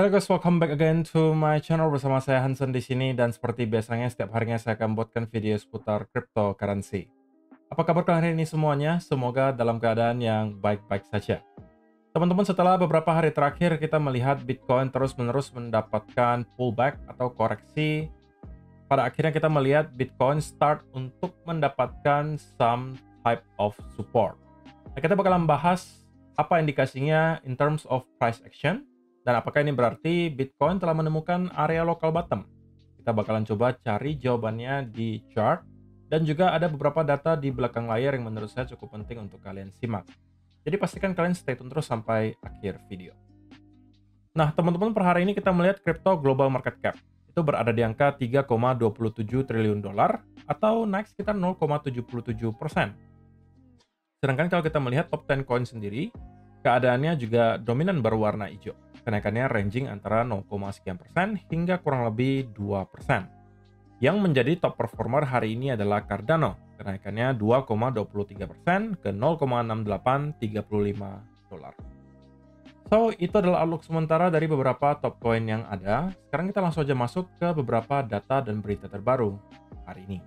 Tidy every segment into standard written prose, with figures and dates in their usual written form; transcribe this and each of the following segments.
Halo guys, welcome back again to my channel bersama saya Hansen di sini dan seperti biasanya setiap harinya saya akan buatkan video seputar cryptocurrency. Apa kabar kalian hari ini semuanya? Semoga dalam keadaan yang baik-baik saja. Teman-teman, setelah beberapa hari terakhir kita melihat Bitcoin terus-menerus mendapatkan pullback atau koreksi. Pada akhirnya kita melihat Bitcoin start untuk mendapatkan some type of support. Nah, kita bakalan bahas apa indikasinya in terms of price action dan apakah ini berarti Bitcoin telah menemukan area local bottom. Kita bakalan coba cari jawabannya di chart dan juga ada beberapa data di belakang layar yang menurut saya cukup penting untuk kalian simak. Jadi pastikan kalian stay tune terus sampai akhir video. Nah, teman-teman, per hari ini kita melihat crypto global market cap itu berada di angka 3,27 triliun dolar atau naik sekitar 0,77%. Sedangkan kalau kita melihat top 10 coin sendiri, keadaannya juga dominan berwarna hijau. Kenaikannya ranging antara 0, sekian persen hingga kurang lebih 2%. Yang menjadi top performer hari ini adalah Cardano. Kenaikannya 2,23% ke 0,6835 dolar. So, itu adalah outlook sementara dari beberapa top coin yang ada. Sekarang kita langsung aja masuk ke beberapa data dan berita terbaru hari ini.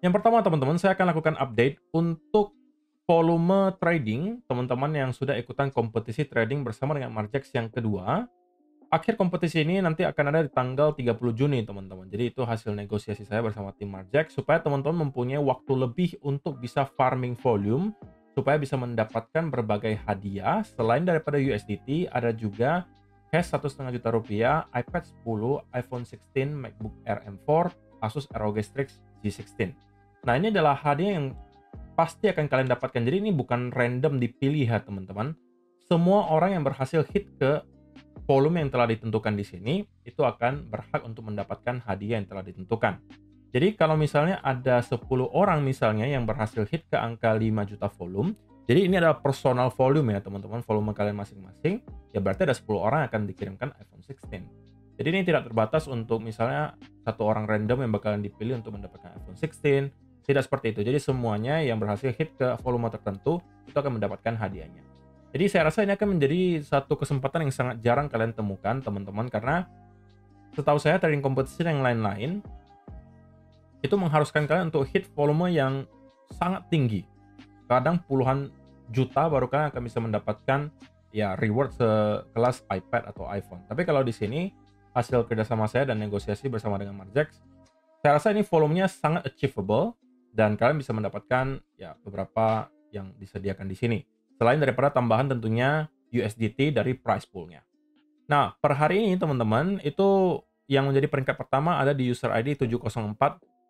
Yang pertama, teman-teman, saya akan lakukan update untuk volume trading teman-teman yang sudah ikutan kompetisi trading bersama dengan Margex yang kedua. Akhir kompetisi ini nanti akan ada di tanggal 30 Juni, teman-teman. Jadi itu hasil negosiasi saya bersama tim Margex supaya teman-teman mempunyai waktu lebih untuk bisa farming volume, supaya bisa mendapatkan berbagai hadiah. Selain daripada USDT, ada juga cash 1,5 juta rupiah, iPad 10, iPhone 16, MacBook Air M4, Asus ROG Strix G16. Nah, ini adalah hadiah yang pasti akan kalian dapatkan. Jadi ini bukan random dipilih ya, teman-teman. Semua orang yang berhasil hit ke volume yang telah ditentukan di sini, itu akan berhak untuk mendapatkan hadiah yang telah ditentukan. Jadi kalau misalnya ada 10 orang misalnya yang berhasil hit ke angka 5 juta volume, jadi ini adalah personal volume ya, teman-teman, volume kalian masing-masing, ya berarti ada 10 orang yang akan dikirimkan iPhone 16. Jadi ini tidak terbatas untuk misalnya satu orang random yang bakalan dipilih untuk mendapatkan iPhone 16, tidak seperti itu. Jadi semuanya yang berhasil hit ke volume tertentu itu akan mendapatkan hadiahnya. Jadi saya rasa ini akan menjadi satu kesempatan yang sangat jarang kalian temukan, teman-teman, karena setahu saya trading kompetisi yang lain-lain itu mengharuskan kalian untuk hit volume yang sangat tinggi. Kadang puluhan juta baru kalian akan bisa mendapatkan ya reward sekelas iPad atau iPhone. Tapi kalau di sini hasil kerjasama saya dan negosiasi bersama dengan Margex, saya rasa ini volumenya sangat achievable dan kalian bisa mendapatkan ya beberapa yang disediakan di sini. Selain daripada tambahan tentunya USDT dari price pool-nya. Nah, per hari ini teman-teman, itu yang menjadi peringkat pertama ada di user ID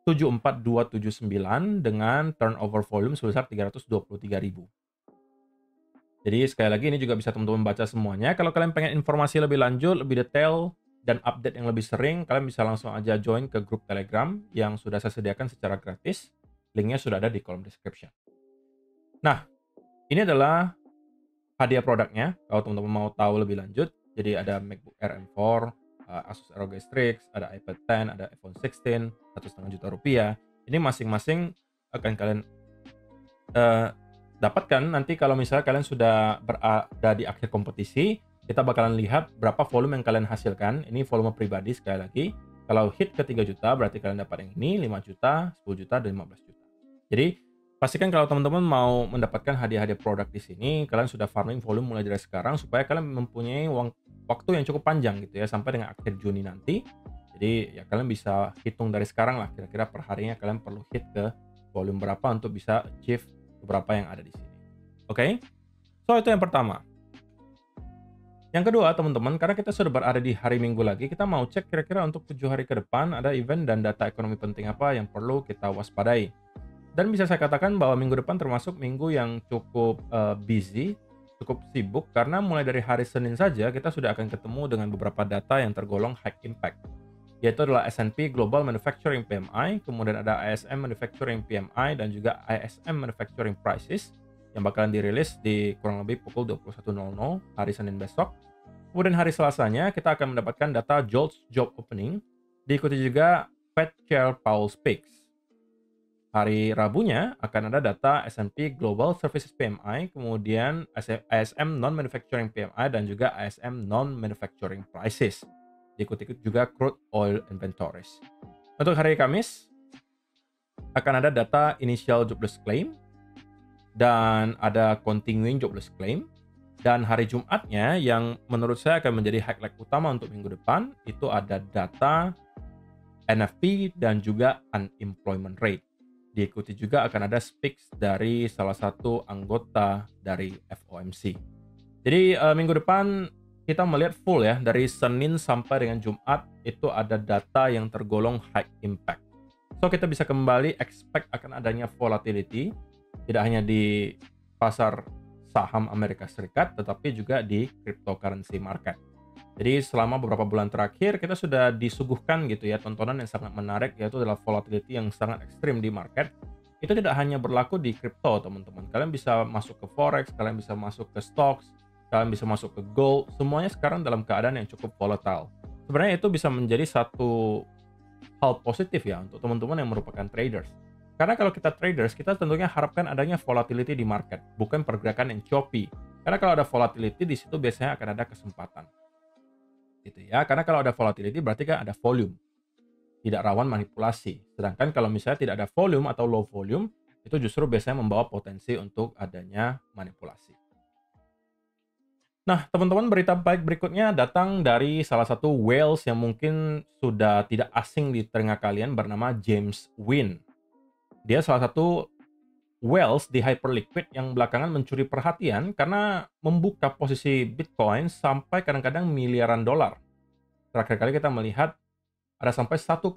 704-74279 dengan turnover volume sebesar 323.000. Jadi sekali lagi ini juga bisa teman-teman baca semuanya. Kalau kalian pengen informasi lebih lanjut, lebih detail, dan update yang lebih sering, kalian bisa langsung aja join ke grup Telegram yang sudah saya sediakan secara gratis. Linknya sudah ada di kolom description. Nah, ini adalah hadiah produknya, kalau teman-teman mau tahu lebih lanjut. Jadi ada MacBook Air M4, Asus ROG Strix, ada iPad 10, ada iPhone 16, 1,5 juta rupiah. Ini masing-masing akan kalian dapatkan nanti kalau misalnya kalian sudah berada di akhir kompetisi. Kita bakalan lihat berapa volume yang kalian hasilkan. Ini volume pribadi sekali lagi. Kalau hit ke 3 juta, berarti kalian dapat yang ini, 5 juta, 10 juta, dan 15 juta. Jadi pastikan kalau teman-teman mau mendapatkan hadiah-hadiah produk di sini, kalian sudah farming volume mulai dari sekarang supaya kalian mempunyai waktu yang cukup panjang gitu ya sampai dengan akhir Juni nanti. Jadi ya kalian bisa hitung dari sekarang lah kira-kira per harinya kalian perlu hit ke volume berapa untuk bisa achieve beberapa yang ada di sini. Oke? So itu yang pertama. Yang kedua, teman-teman, karena kita sudah berada di hari Minggu lagi, kita mau cek kira-kira untuk 7 hari ke depan ada event dan data ekonomi penting apa yang perlu kita waspadai. Dan bisa saya katakan bahwa minggu depan termasuk minggu yang cukup busy, cukup sibuk, karena mulai dari hari Senin saja kita sudah akan ketemu dengan beberapa data yang tergolong high impact, yaitu adalah S&P Global Manufacturing PMI, kemudian ada ISM Manufacturing PMI, dan juga ISM Manufacturing Prices, yang bakalan dirilis di kurang lebih pukul 21.00 hari Senin besok. Kemudian hari Selasanya kita akan mendapatkan data JOLTS Job Opening, diikuti juga Fed Chair Powell Speaks. Hari Rabunya akan ada data S&P Global Services PMI, kemudian ISM Non-Manufacturing PMI, dan juga ISM Non-Manufacturing Prices. Diikuti juga Crude Oil Inventories. Untuk hari Kamis, akan ada data Initial Jobless Claim, dan ada Continuing Jobless Claim. Dan hari Jumatnya, yang menurut saya akan menjadi highlight utama untuk minggu depan, itu ada data NFP dan juga Unemployment Rate. Diikuti juga akan ada speaks dari salah satu anggota dari FOMC. Jadi minggu depan kita melihat full ya, dari Senin sampai dengan Jumat itu ada data yang tergolong high impact. So kita bisa kembali expect akan adanya volatility, tidak hanya di pasar saham Amerika Serikat, tetapi juga di cryptocurrency market. Jadi selama beberapa bulan terakhir kita sudah disuguhkan gitu ya tontonan yang sangat menarik, yaitu adalah volatility yang sangat ekstrim di market. Itu tidak hanya berlaku di kripto, teman-teman. Kalian bisa masuk ke forex, kalian bisa masuk ke stocks, kalian bisa masuk ke gold. Semuanya sekarang dalam keadaan yang cukup volatile. Sebenarnya itu bisa menjadi satu hal positif ya untuk teman-teman yang merupakan traders. Karena kalau kita traders, kita tentunya harapkan adanya volatility di market, bukan pergerakan yang choppy. Karena kalau ada volatility, di situ biasanya akan ada kesempatan. Gitu ya. Karena kalau ada volatility berarti kan ada volume, tidak rawan manipulasi. Sedangkan kalau misalnya tidak ada volume atau low volume, itu justru biasanya membawa potensi untuk adanya manipulasi. Nah, teman-teman, berita baik berikutnya datang dari salah satu whales yang mungkin sudah tidak asing di telinga kalian, bernama James Wynn. Dia salah satu whales di Hyperliquid yang belakangan mencuri perhatian karena membuka posisi Bitcoin sampai kadang-kadang miliaran dolar. Terakhir kali kita melihat ada sampai 1,2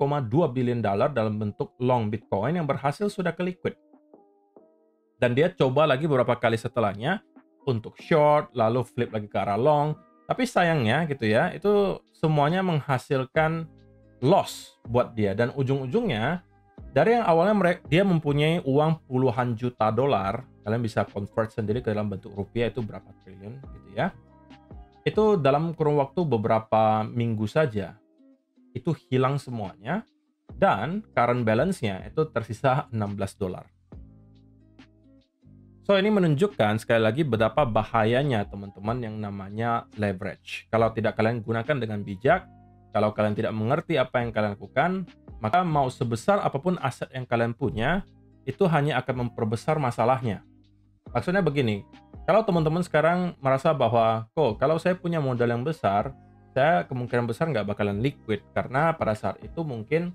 billion dolar dalam bentuk long Bitcoin yang berhasil sudah ke liquid. Dan dia coba lagi beberapa kali setelahnya untuk short, lalu flip lagi ke arah long. Tapi sayangnya gitu ya, itu semuanya menghasilkan loss buat dia. Dan ujung-ujungnya, dari yang awalnya dia mempunyai uang puluhan juta dolar, kalian bisa convert sendiri ke dalam bentuk rupiah itu berapa triliun gitu ya. Itu dalam kurun waktu beberapa minggu saja, itu hilang semuanya, dan current balance-nya itu tersisa 16 dolar. So ini menunjukkan sekali lagi betapa bahayanya teman-teman yang namanya leverage. Kalau tidak kalian gunakan dengan bijak, kalau kalian tidak mengerti apa yang kalian lakukan, maka mau sebesar apapun aset yang kalian punya, itu hanya akan memperbesar masalahnya. Maksudnya begini, kalau teman-teman sekarang merasa bahwa, kok kalau saya punya modal yang besar, saya kemungkinan besar nggak bakalan liquid, karena pada saat itu mungkin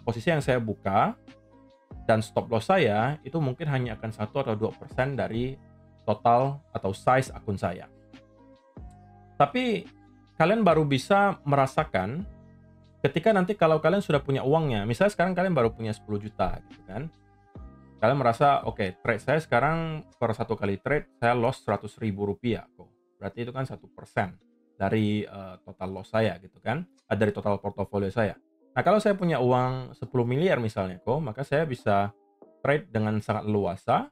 posisi yang saya buka dan stop loss saya itu mungkin hanya akan 1 atau 2% dari total atau size akun saya. Tapi kalian baru bisa merasakan ketika nanti kalau kalian sudah punya uangnya. Misalnya sekarang kalian baru punya 10 juta gitu kan. Kalian merasa, oke, trade saya sekarang per satu kali trade saya loss 100.000 rupiah kok. Berarti itu kan 1% dari total loss saya gitu kan. Dari total portofolio saya. Nah, kalau saya punya uang 10 miliar misalnya kok, maka saya bisa trade dengan sangat leluasa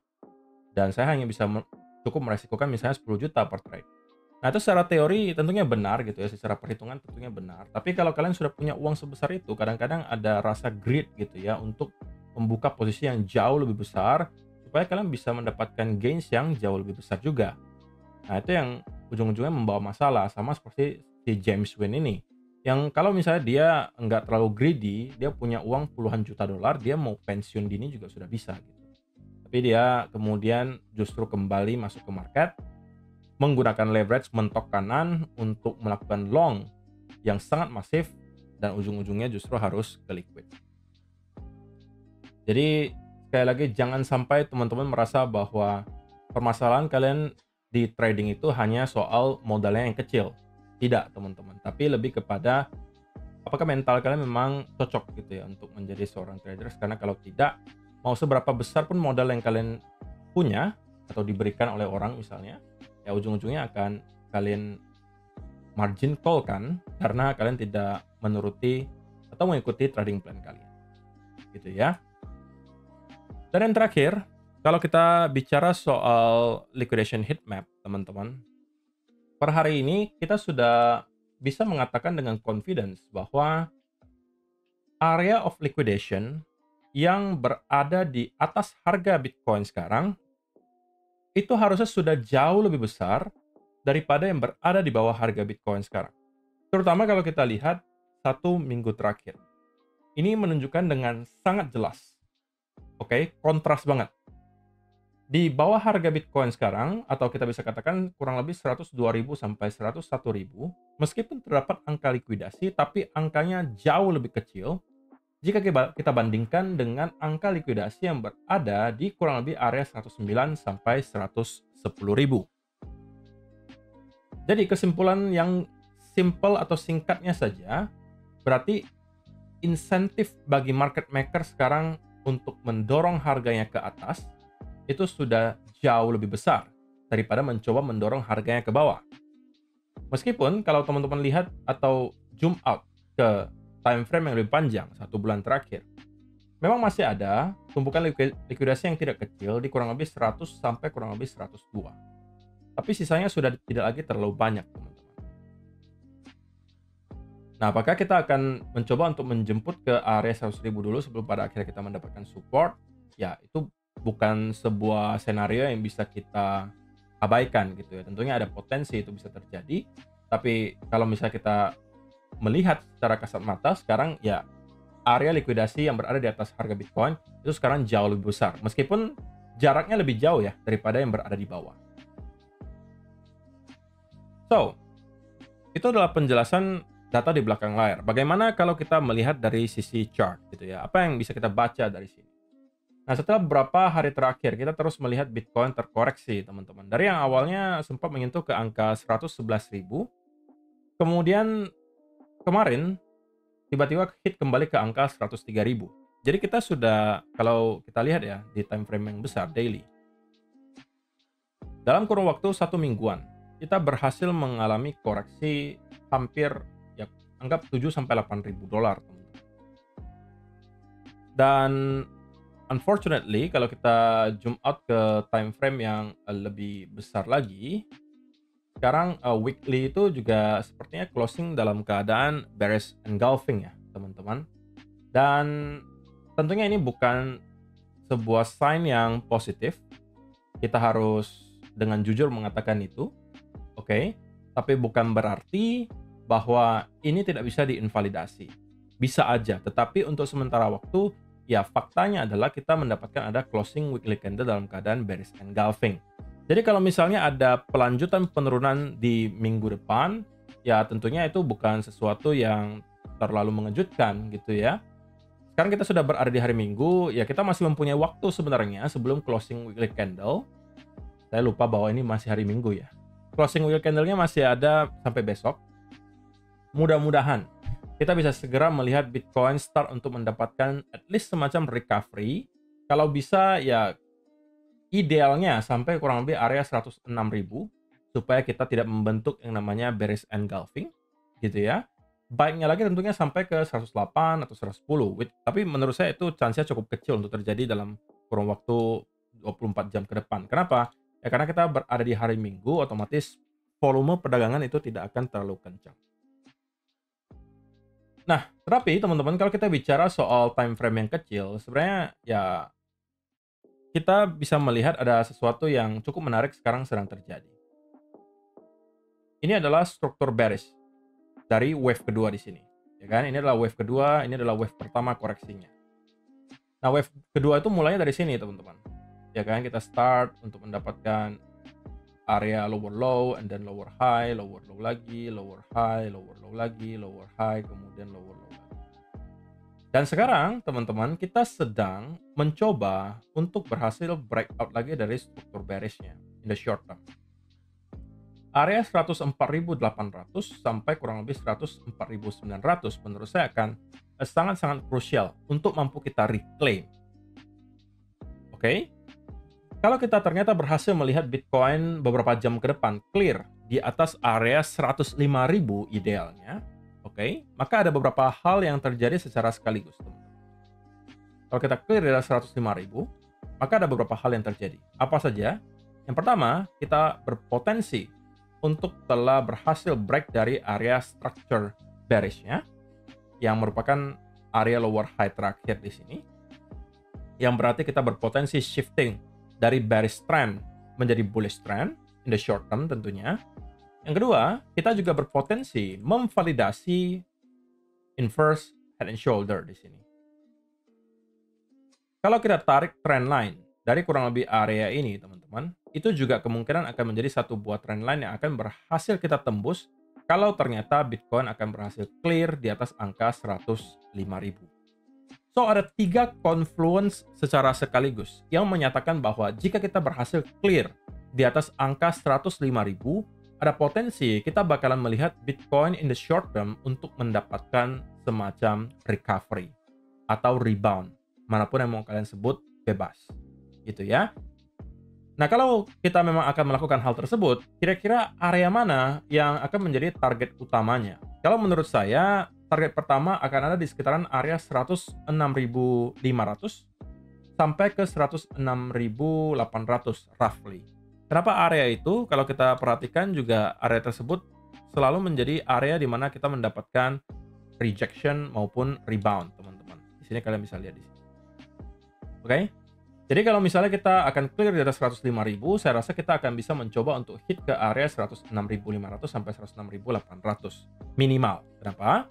dan saya hanya bisa cukup meresikokan misalnya 10 juta per trade. Nah, itu secara teori tentunya benar gitu ya, secara perhitungan tentunya benar. Tapi kalau kalian sudah punya uang sebesar itu, kadang-kadang ada rasa greed gitu ya untuk membuka posisi yang jauh lebih besar supaya kalian bisa mendapatkan gains yang jauh lebih besar juga. Nah, itu yang ujung-ujungnya membawa masalah, sama seperti si James Wynn ini. Yang kalau misalnya dia nggak terlalu greedy, dia punya uang puluhan juta dolar, dia mau pensiun dini juga sudah bisa gitu. Tapi dia kemudian justru kembali masuk ke market, menggunakan leverage mentok kanan untuk melakukan long yang sangat masif, dan ujung-ujungnya justru harus ke liquid. Jadi sekali lagi jangan sampai teman-teman merasa bahwa permasalahan kalian di trading itu hanya soal modalnya yang kecil. Tidak, teman-teman. Tapi lebih kepada apakah mental kalian memang cocok gitu ya untuk menjadi seorang trader. Karena kalau tidak, mau seberapa besar pun modal yang kalian punya atau diberikan oleh orang misalnya, ya ujung-ujungnya akan kalian margin call kan, karena kalian tidak menuruti atau mengikuti trading plan kalian. Gitu ya. Dan yang terakhir, kalau kita bicara soal liquidation heat map, teman-teman, per hari ini kita sudah bisa mengatakan dengan confidence bahwa area of liquidation yang berada di atas harga Bitcoin sekarang, itu harusnya sudah jauh lebih besar daripada yang berada di bawah harga Bitcoin sekarang. Terutama kalau kita lihat 1 minggu terakhir. Ini menunjukkan dengan sangat jelas, oke, kontras banget. Di bawah harga Bitcoin sekarang, atau kita bisa katakan kurang lebih 102.000 sampai 101.000, meskipun terdapat angka likuidasi, tapi angkanya jauh lebih kecil jika kita bandingkan dengan angka likuidasi yang berada di kurang lebih area 109 sampai 110.000. Jadi kesimpulan yang simple atau singkatnya saja, berarti insentif bagi market maker sekarang untuk mendorong harganya ke atas itu sudah jauh lebih besar daripada mencoba mendorong harganya ke bawah. Meskipun kalau teman-teman lihat atau zoom out ke time frame yang lebih panjang, 1 bulan terakhir, memang masih ada tumpukan likuidasi yang tidak kecil di kurang lebih 100 sampai kurang lebih 102. Tapi sisanya sudah tidak lagi terlalu banyak, teman-teman. Nah, apakah kita akan mencoba untuk menjemput ke area 100.000 dulu sebelum pada akhirnya kita mendapatkan support? Ya, itu bukan sebuah senario yang bisa kita abaikan gitu ya. Tentunya ada potensi itu bisa terjadi, tapi kalau misalnya kita melihat secara kasat mata sekarang ya area likuidasi yang berada di atas harga Bitcoin itu sekarang jauh lebih besar, meskipun jaraknya lebih jauh ya daripada yang berada di bawah. So, itu adalah penjelasan data di belakang layar. Bagaimana kalau kita melihat dari sisi chart gitu ya? Apa yang bisa kita baca dari sini? Nah, setelah beberapa hari terakhir kita terus melihat Bitcoin terkoreksi, teman-teman. Dari yang awalnya sempat menyentuh ke angka 111.000, kemudian kemarin tiba-tiba hit kembali ke angka 103.000. Jadi kita sudah, kalau kita lihat ya di time frame yang besar daily, dalam kurun waktu 1 mingguan kita berhasil mengalami koreksi hampir ya anggap 7 sampai 8.000 dolar, teman-teman. Dan unfortunately kalau kita zoom out ke time frame yang lebih besar lagi, sekarang weekly itu juga sepertinya closing dalam keadaan bearish engulfing ya, teman-teman. Dan tentunya ini bukan sebuah sign yang positif. Kita harus dengan jujur mengatakan itu, oke? Tapi bukan berarti bahwa ini tidak bisa diinvalidasi. Bisa aja, tetapi untuk sementara waktu, ya faktanya adalah kita mendapatkan ada closing weekly candle dalam keadaan bearish engulfing. Jadi kalau misalnya ada pelanjutan penurunan di minggu depan, ya tentunya itu bukan sesuatu yang terlalu mengejutkan gitu ya. Sekarang kita sudah berada di hari Minggu, ya kita masih mempunyai waktu sebenarnya sebelum closing weekly candle. Saya lupa bahwa ini masih hari Minggu ya. Closing weekly candle-nya masih ada sampai besok. Mudah-mudahan kita bisa segera melihat Bitcoin start untuk mendapatkan at least semacam recovery. Kalau bisa ya idealnya sampai kurang lebih area 106.000 supaya kita tidak membentuk yang namanya bearish engulfing gitu ya. Baiknya lagi tentunya sampai ke 108 atau 110. Tapi menurut saya itu chance-nya cukup kecil untuk terjadi dalam kurun waktu 24 jam ke depan. Kenapa? Ya karena kita berada di hari Minggu, otomatis volume perdagangan itu tidak akan terlalu kencang. Nah, tetapi teman-teman kalau kita bicara soal time frame yang kecil, sebenarnya ya kita bisa melihat ada sesuatu yang cukup menarik sekarang sedang terjadi. Ini adalah struktur bearish dari wave kedua di sini. Ya kan? Ini adalah wave kedua, ini adalah wave pertama koreksinya. Nah, wave kedua itu mulainya dari sini, teman-teman. Ya kan? Kita start untuk mendapatkan area lower low and then lower high, lower low lagi, lower high, lower low lagi, lower high, kemudian lower low lagi. Dan sekarang, teman-teman, kita sedang mencoba untuk berhasil breakout lagi dari struktur bearish-nya in the short term. Area 104.800 sampai kurang lebih 104.900 menurut saya akan sangat-sangat krusial untuk mampu kita reclaim. Oke? Kalau kita ternyata berhasil melihat Bitcoin beberapa jam ke depan clear di atas area 105.000 idealnya, oke, maka ada beberapa hal yang terjadi secara sekaligus. Kalau kita clear di atas 105.000, maka ada beberapa hal yang terjadi. Apa saja? Yang pertama, kita berpotensi untuk telah berhasil break dari area structure bearish-nya, yang merupakan area lower high terakhir di sini. yang berarti kita berpotensi shifting dari bearish trend menjadi bullish trend in the short term tentunya. Yang kedua, kita juga berpotensi memvalidasi inverse head and shoulder di sini. Kalau kita tarik trend line dari kurang lebih area ini, teman-teman, itu juga kemungkinan akan menjadi satu buah trend line yang akan berhasil kita tembus kalau ternyata Bitcoin akan berhasil clear di atas angka 105.000. So, ada 3 confluence secara sekaligus yang menyatakan bahwa jika kita berhasil clear di atas angka 105.000, ada potensi kita bakalan melihat Bitcoin in the short term untuk mendapatkan semacam recovery atau rebound, manapun yang mau kalian sebut, bebas. Gitu ya. Nah, kalau kita memang akan melakukan hal tersebut, kira-kira area mana yang akan menjadi target utamanya? Kalau menurut saya, target pertama akan ada di sekitaran area 106.500 sampai ke 106.800 roughly. Kenapa area itu? Kalau kita perhatikan juga area tersebut selalu menjadi area di mana kita mendapatkan rejection maupun rebound, teman-teman. Di sini kalian bisa lihat di sini. Oke? Jadi kalau misalnya kita akan clear di atas 105.000, saya rasa kita akan bisa mencoba untuk hit ke area 106.500 sampai 106.800 minimal. Kenapa?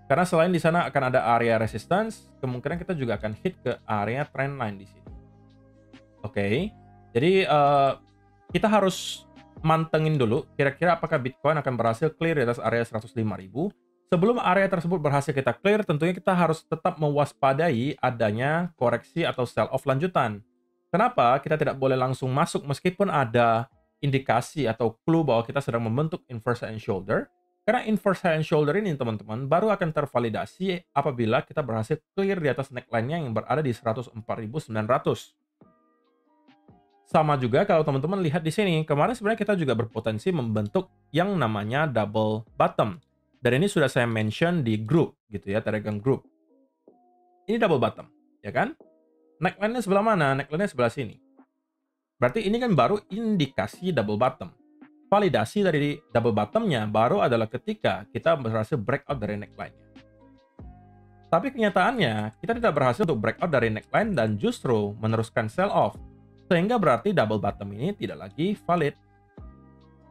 Karena selain di sana akan ada area resistance, kemungkinan kita juga akan hit ke area trend line di sini. Oke. Jadi kita harus mantengin dulu kira-kira apakah Bitcoin akan berhasil clear di atas area 105.000. Sebelum area tersebut berhasil kita clear, tentunya kita harus tetap mewaspadai adanya koreksi atau sell off lanjutan. Kenapa kita tidak boleh langsung masuk meskipun ada indikasi atau clue bahwa kita sedang membentuk inverse head and shoulder? Karena inverse head and shoulder ini, teman-teman, baru akan tervalidasi apabila kita berhasil clear di atas neckline-nya yang berada di 104.900. Sama juga kalau teman-teman lihat di sini, kemarin sebenarnya kita juga berpotensi membentuk yang namanya double bottom. Dan ini sudah saya mention di grup gitu ya, Telegram group. Ini double bottom, ya kan? Neckline-nya sebelah mana? Neckline-nya sebelah sini. Berarti ini kan baru indikasi double bottom. Validasi dari double bottom-nya baru adalah ketika kita berhasil breakout dari neckline-nya. Tapi kenyataannya, kita tidak berhasil untuk breakout dari neckline dan justru meneruskan sell off. Sehingga berarti double bottom ini tidak lagi valid.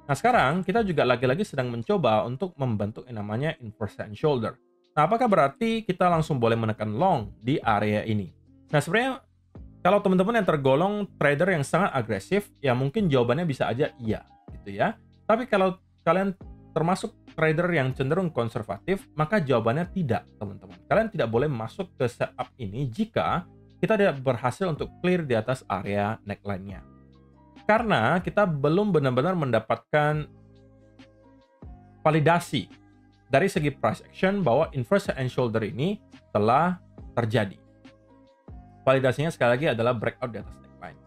Nah, sekarang kita juga lagi-lagi sedang mencoba untuk membentuk yang namanya inverse head and shoulder. Nah, apakah berarti kita langsung boleh menekan long di area ini? Nah, sebenarnya kalau teman-teman yang tergolong trader yang sangat agresif, ya mungkin jawabannya bisa aja iya, gitu ya. Tapi kalau kalian termasuk trader yang cenderung konservatif, maka jawabannya tidak, teman-teman. Kalian tidak boleh masuk ke setup ini jika kita tidak berhasil untuk clear di atas area neckline-nya. Karena kita belum benar-benar mendapatkan validasi dari segi price action bahwa inverse head and shoulder ini telah terjadi. Validasinya sekali lagi adalah breakout di atas neckline.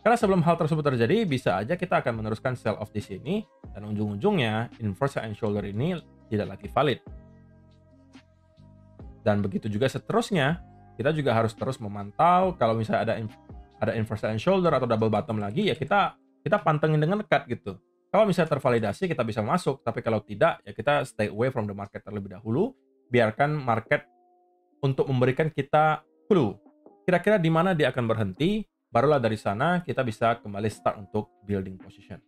Karena sebelum hal tersebut terjadi, bisa aja kita akan meneruskan sell off di sini dan ujung-ujungnya inverse head and shoulder ini tidak lagi valid. Dan begitu juga seterusnya, kita juga harus terus memantau kalau misalnya ada inverse head and shoulder atau double bottom lagi, ya kita pantengin dengan dekat gitu. Kalau misalnya tervalidasi, kita bisa masuk, tapi kalau tidak, ya kita stay away from the market terlebih dahulu, biarkan market untuk memberikan kita clue kira-kira di mana dia akan berhenti, barulah dari sana kita bisa kembali start untuk building position.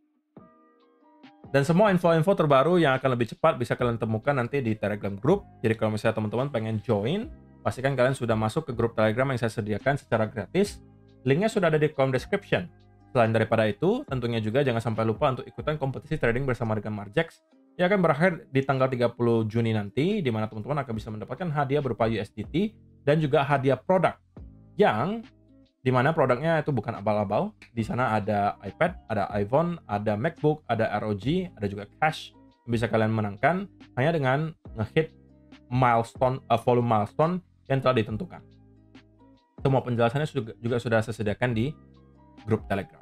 Dan semua info-info terbaru yang akan lebih cepat bisa kalian temukan nanti di Telegram group. Jadi kalau misalnya teman-teman pengen join, pastikan kalian sudah masuk ke grup Telegram yang saya sediakan secara gratis. Linknya sudah ada di kolom description. Selain daripada itu, tentunya juga jangan sampai lupa untuk ikutan kompetisi trading bersama dengan Margex yang akan berakhir di tanggal 30 Juni nanti, di mana teman-teman akan bisa mendapatkan hadiah berupa USDT dan juga hadiah produk yang dimana produknya itu bukan abal-abal. Di sana ada iPad, ada iPhone, ada MacBook, ada ROG, ada juga cash yang bisa kalian menangkan hanya dengan ngehit milestone, volume milestone yang telah ditentukan. Semua penjelasannya juga sudah saya sediakan di grup Telegram.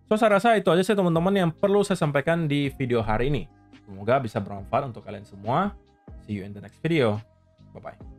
So, saya rasa itu aja sih teman-teman yang perlu saya sampaikan di video hari ini. Semoga bisa bermanfaat untuk kalian semua. See you in the next video. Bye-bye.